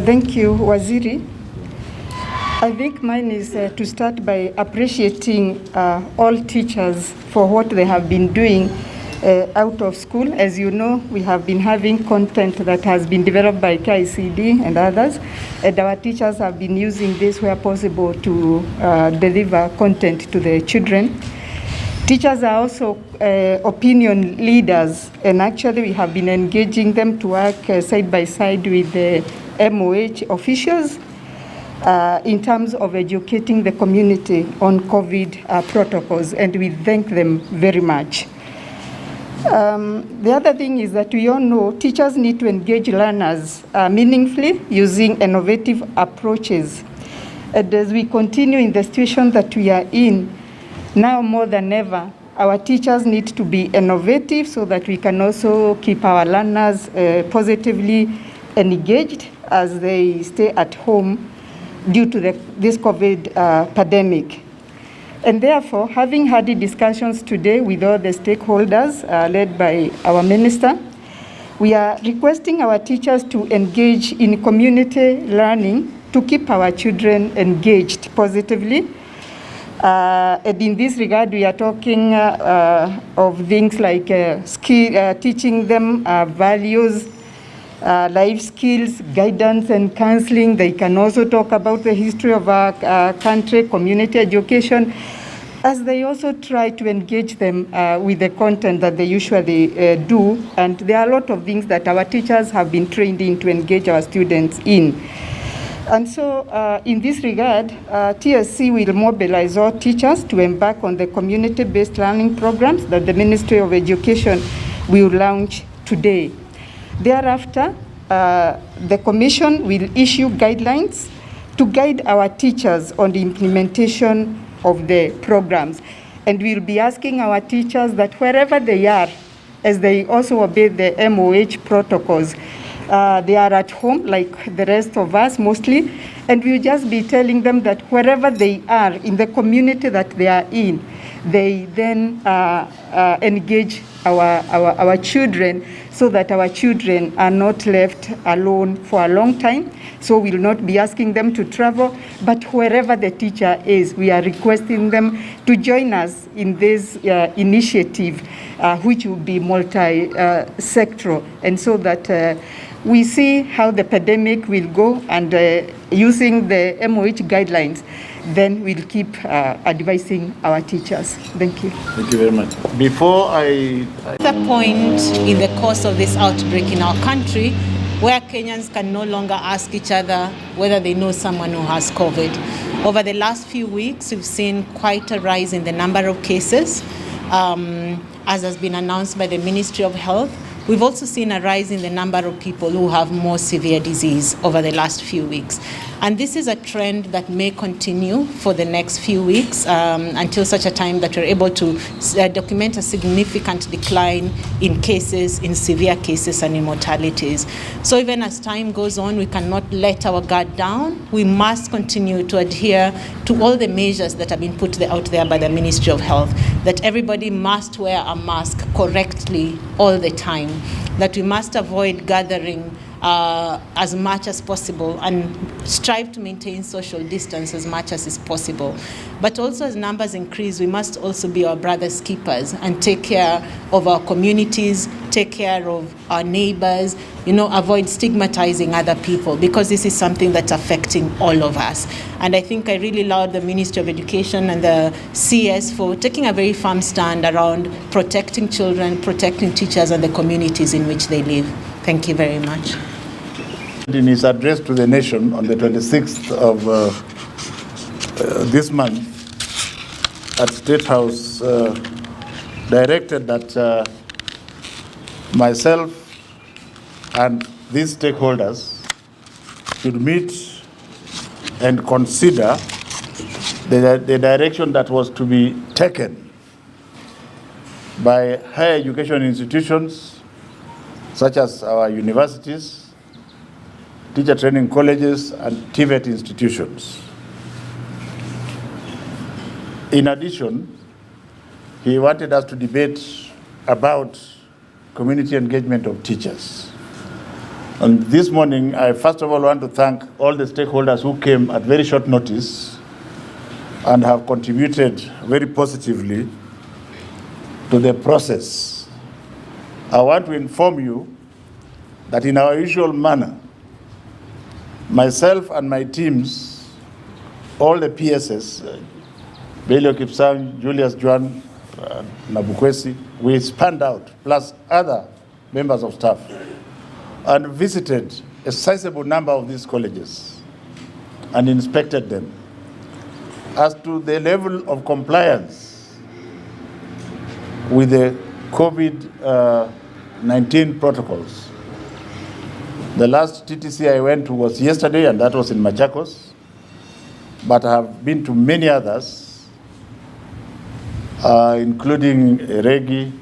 Thank you, Waziri. I think mine is to start by appreciating all teachers for what they have been doing out of school. As you know, we have been having content that has been developed by KICD and others, and our teachers have been using this where possible to deliver content to the children. Teachers are also opinion leaders, and actually we have been engaging them to work side by side with the MOH officials in terms of educating the community on COVID protocols, and we thank them very much. The other thing is that we all know teachers need to engage learners meaningfully using innovative approaches. And as we continue in the situation that we are in, now more than ever, our teachers need to be innovative so that we can also keep our learners positively engaged as they stay at home due to this COVID pandemic. And therefore, having had the discussions today with all the stakeholders led by our minister, we are requesting our teachers to engage in community learning to keep our children engaged positively. And in this regard, we are talking of things like teaching them values, life skills, guidance and counseling. They can also talk about the history of our country, community education, as they also try to engage them with the content that they usually do. And there are a lot of things that our teachers have been trained in to engage our students in. And so in this regard, TSC will mobilize all teachers to embark on the community-based learning programs that the Ministry of Education will launch today. Thereafter, the Commission will issue guidelines to guide our teachers on the implementation of the programs. And we'll be asking our teachers that wherever they are, as they also obey the MOH protocols, they are at home like the rest of us mostly, and we'll just be telling them that wherever they are in the community that they are in, they then engage our children so that our children are not left alone for a long time. So we'll not be asking them to travel, but wherever the teacher is, we are requesting them to join us in this initiative, which will be multi-sectoral, and so that we see how the pandemic will go, and using the MOH guidelines, then we'll keep advising our teachers. Thank you. Thank you very much. Before The point in the course of this outbreak in our country where Kenyans can no longer ask each other whether they know someone who has COVID. Over the last few weeks, we've seen quite a rise in the number of cases, as has been announced by the Ministry of Health. We've also seen a rise in the number of people who have more severe disease over the last few weeks. And this is a trend that may continue for the next few weeks until such a time that we're able to document a significant decline in cases, in severe cases and in mortalities. So even as time goes on, we cannot let our guard down. We must continue to adhere to all the measures that have been put out there by the Ministry of Health, that everybody must wear a mask correctly all the time, that we must avoid gathering as much as possible and strive to maintain social distance as much as is possible. But also as numbers increase, we must also be our brothers' keepers and take care of our communities, take care of our neighbors, avoid stigmatizing other people, because this is something that's affecting all of us. And I think I really laud the Ministry of Education and the CS for taking a very firm stand around protecting children, protecting teachers and the communities in which they live. Thank you very much. In his address to the nation on the 26th of this month at State House, directed that myself and these stakeholders should meet and consider the direction that was to be taken by higher education institutions such as our universities, teacher training colleges, and TVET institutions. In addition, he wanted us to debate about community engagement of teachers. And this morning, I first of all want to thank all the stakeholders who came at very short notice and have contributed very positively to the process. I want to inform you that in our usual manner, myself and my teams, all the PSS, Belio Kipsang, Julius Juan, Nabukwesi, we spanned out, plus other members of staff, and visited a sizable number of these colleges and inspected them. As to the level of compliance with the COVID-19 protocols, the last TTC I went to was yesterday, and that was in Machakos, but I have been to many others, including Regi,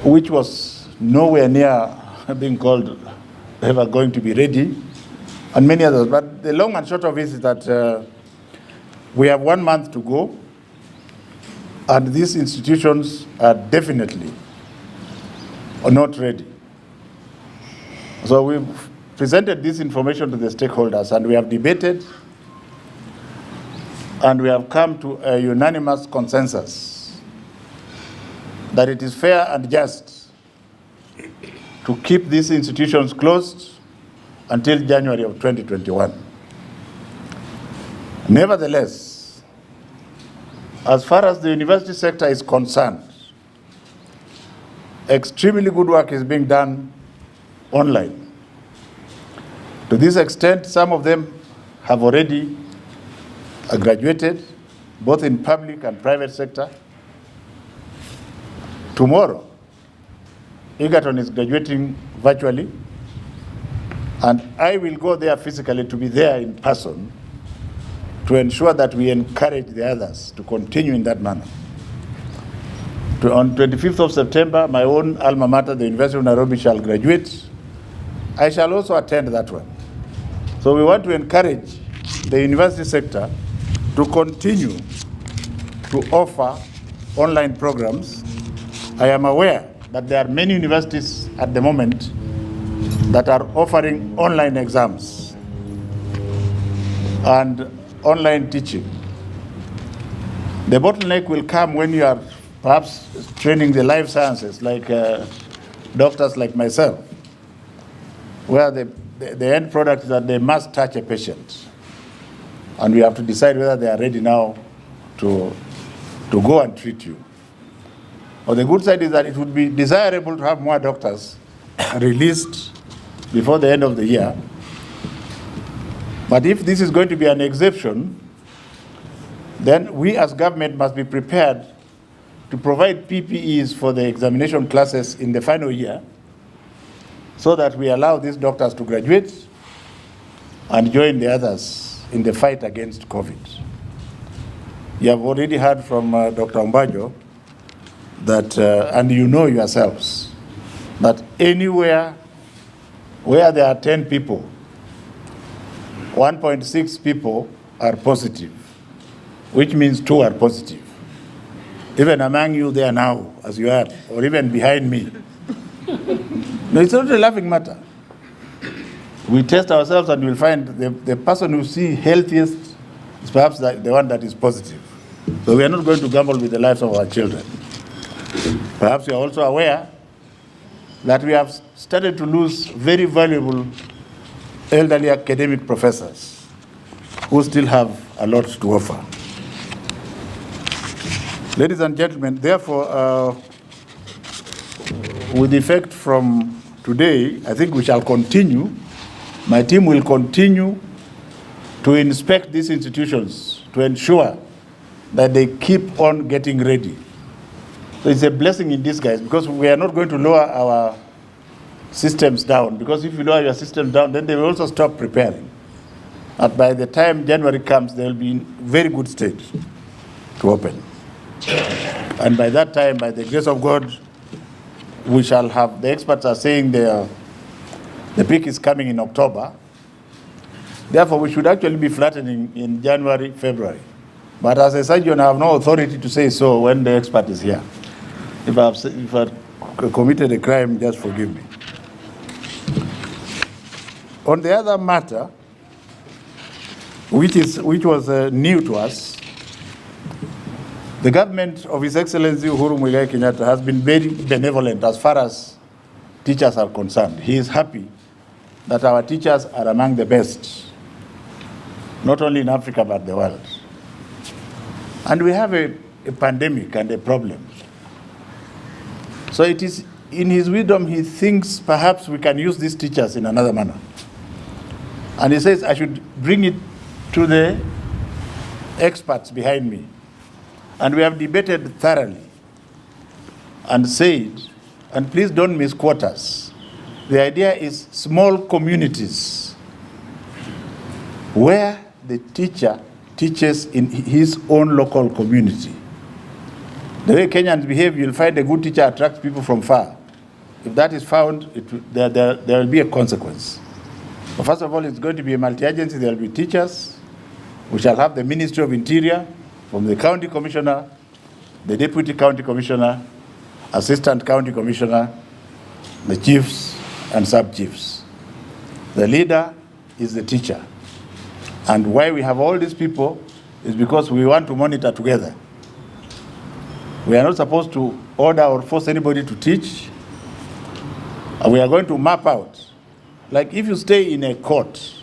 which was nowhere near being called ever going to be ready, and many others. But the long and short of it is that we have 1 month to go, and these institutions are definitely not ready. So we've presented this information to the stakeholders, and we have debated, and we have come to a unanimous consensus that it is fair and just to keep these institutions closed until January of 2021. Nevertheless, as far as the university sector is concerned, extremely good work is being done online. To this extent, some of them have already graduated, both in public and private sector. Tomorrow, Egerton is graduating virtually, and I will go there physically to be there in person to ensure that we encourage the others to continue in that manner. On 25th of September, my own alma mater, the University of Nairobi, shall graduate. I shall also attend that one. So we want to encourage the university sector to continue to offer online programs. I am aware that there are many universities at the moment that are offering online exams and online teaching. The bottleneck will come when you are perhaps training the life sciences, like doctors like myself, where the end product is that they must touch a patient. And we have to decide whether they are ready now to go and treat you. Or the good side is that it would be desirable to have more doctors released before the end of the year. But if this is going to be an exception, then we as government must be prepared to provide PPEs for the examination classes in the final year, so that we allow these doctors to graduate and join the others in the fight against COVID. You have already heard from Dr. Ombajo that, and you know yourselves, that anywhere where there are 10 people, 1.6 people are positive, which means 2 are positive. Even among you there now, as you are, or even behind me. No, it's not a laughing matter. We test ourselves and we'll find the person who see healthiest is perhaps the one that is positive. So we are not going to gamble with the lives of our children. Perhaps you are also aware that we have started to lose very valuable elderly academic professors who still have a lot to offer. Ladies and gentlemen, therefore, with effect from today, I think we shall continue. My team will continue to inspect these institutions to ensure that they keep on getting ready. So it's a blessing in disguise, because we are not going to lower our systems down, because if you lower your systems down, then they will also stop preparing. And by the time January comes, they will be in very good state to open. And by that time, by the grace of God, we shall have, the experts are saying the peak is coming in October. Therefore, we should actually be flattening in January, February. But as a surgeon, I have no authority to say so when the expert is here. If I've committed a crime, just forgive me. On the other matter, which was new to us, the government of His Excellency Uhuru Muigai Kenyatta has been very benevolent as far as teachers are concerned. He is happy that our teachers are among the best, not only in Africa but the world. And we have a pandemic and a problem. So it is in his wisdom, he thinks perhaps we can use these teachers in another manner. And he says I should bring it to the experts behind me. And we have debated thoroughly and said, and please don't misquote us, the idea is small communities where the teacher teaches in his own local community. The way Kenyans behave, you'll find a good teacher attracts people from far. If that is found, there will be a consequence. But first of all, it's going to be a multi-agency. There will be teachers. We shall have the Ministry of Interior, from the county commissioner, the deputy county commissioner, assistant county commissioner, the chiefs and sub-chiefs. The leader is the teacher. And why we have all these people is because we want to monitor together. We are not supposed to order or force anybody to teach. We are going to map out. Like if you stay in a court,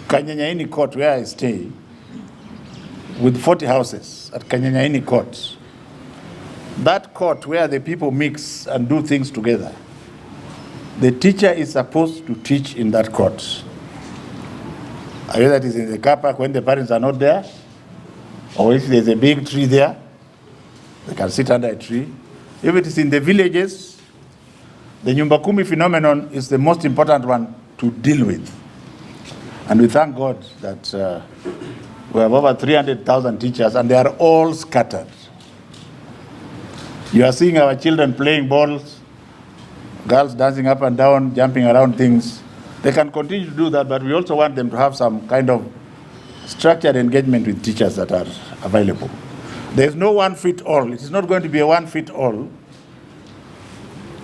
Kanyanyaini court where I stay, with 40 houses at Kanyanyaini court, that court where the people mix and do things together, the teacher is supposed to teach in that court. Either that is in the car park when the parents are not there, or if there's a big tree there, they can sit under a tree. If it is in the villages, the Nyumba Kumi phenomenon is the most important one to deal with. And we thank God that we have over 300,000 teachers and they are all scattered. You are seeing our children playing balls, girls dancing up and down, jumping around things. They can continue to do that, but we also want them to have some kind of structured engagement with teachers that are available. There is no one-fit-all. It is not going to be a one-fit-all.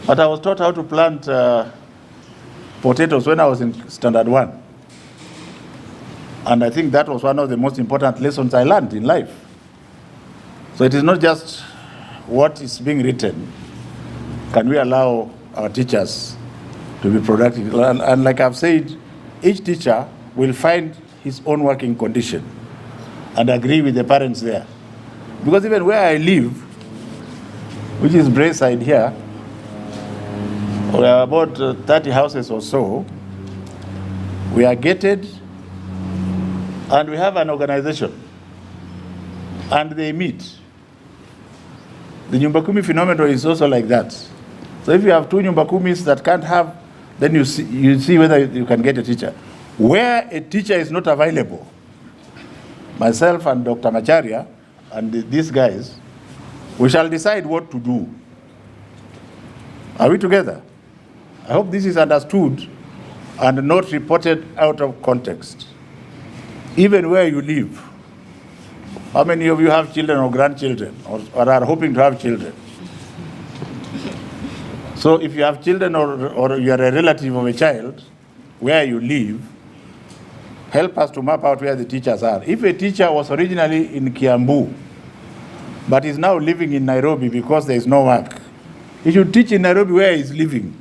But I was taught how to plant potatoes when I was in Standard 1. And I think that was one of the most important lessons I learned in life. So it is not just what is being written. Can we allow our teachers to be productive? And like I've said, each teacher will find his own working condition and agree with the parents there. Because even where I live, which is Brayside here, we are about 30 houses or so. We are gated, and we have an organization, and they meet. The Nyumba Kumi phenomenon is also like that. So if you have two Nyumba Kumis that can't have, then you see whether you can get a teacher. Where a teacher is not available, myself and Dr. Macharia and these guys, we shall decide what to do. Are we together? I hope this is understood and not reported out of context. Even where you live. How many of you have children or grandchildren or are hoping to have children? So if you have children or you are a relative of a child, where you live, help us to map out where the teachers are. If a teacher was originally in Kiambu, but is now living in Nairobi because there is no work, he should teach in Nairobi where he is living.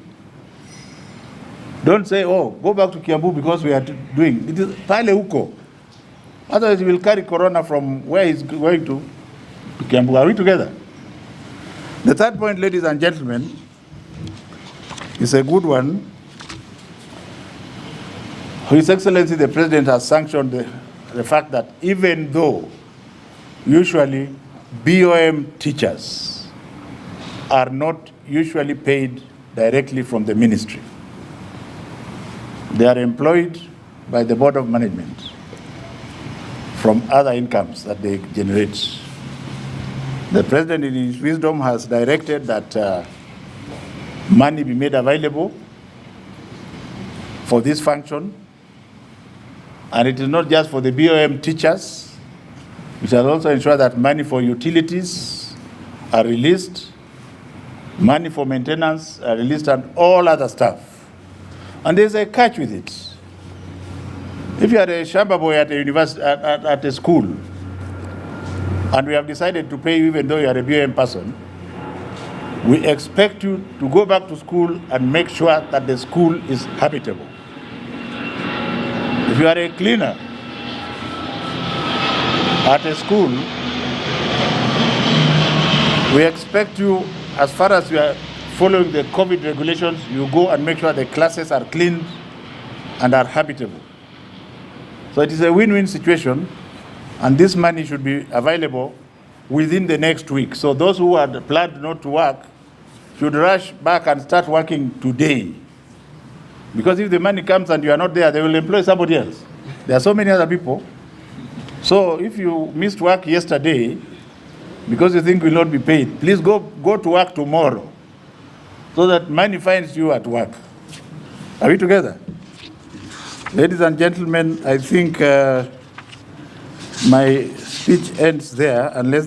Don't say, oh, go back to Kiambu because we are doing. It is pale huko. Otherwise, he will carry corona from where he's going to Kiambu. Are we together? The third point, ladies and gentlemen, is a good one. His Excellency the President has sanctioned the fact that even though usually BOM teachers are not usually paid directly from the ministry, they are employed by the Board of Management from other incomes that they generate. The President, in his wisdom, has directed that money be made available for this function. And it is not just for the BOM teachers. We shall also ensure that money for utilities are released, money for maintenance are released, and all other stuff. And there's a catch with it. If you are a shamba boy at a university, at a school, and we have decided to pay you even though you are a BOM person, we expect you to go back to school and make sure that the school is habitable. If you are a cleaner at a school, we expect you, as far as you are following the COVID regulations, you go and make sure the classes are clean and are habitable. So it is a win-win situation, and this money should be available within the next week. So those who had planned not to work should rush back and start working today. Because if the money comes and you are not there, they will employ somebody else. There are so many other people. So if you missed work yesterday because you think you will not be paid, please go to work tomorrow so that money finds you at work. Are we together? Ladies and gentlemen, I think my speech ends there unless